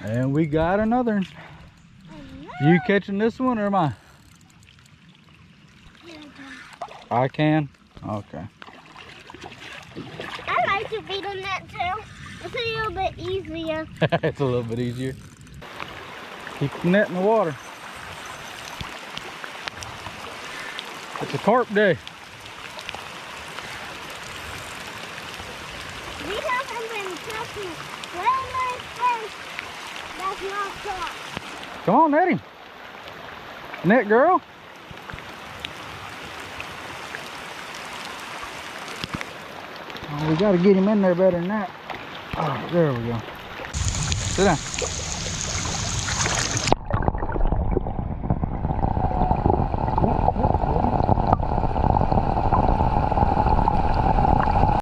And we got another one. You catching this one or am I? I can? Okay. I like to beat on that too. It's a little bit easier. It's a little bit easier. Keep the net in the water. It's a carp day. We haven't been catching very nice fish. That's not carp. Come on, net him. Net girl. Oh, we got to get him in there better than that. Oh, there we go. Sit down.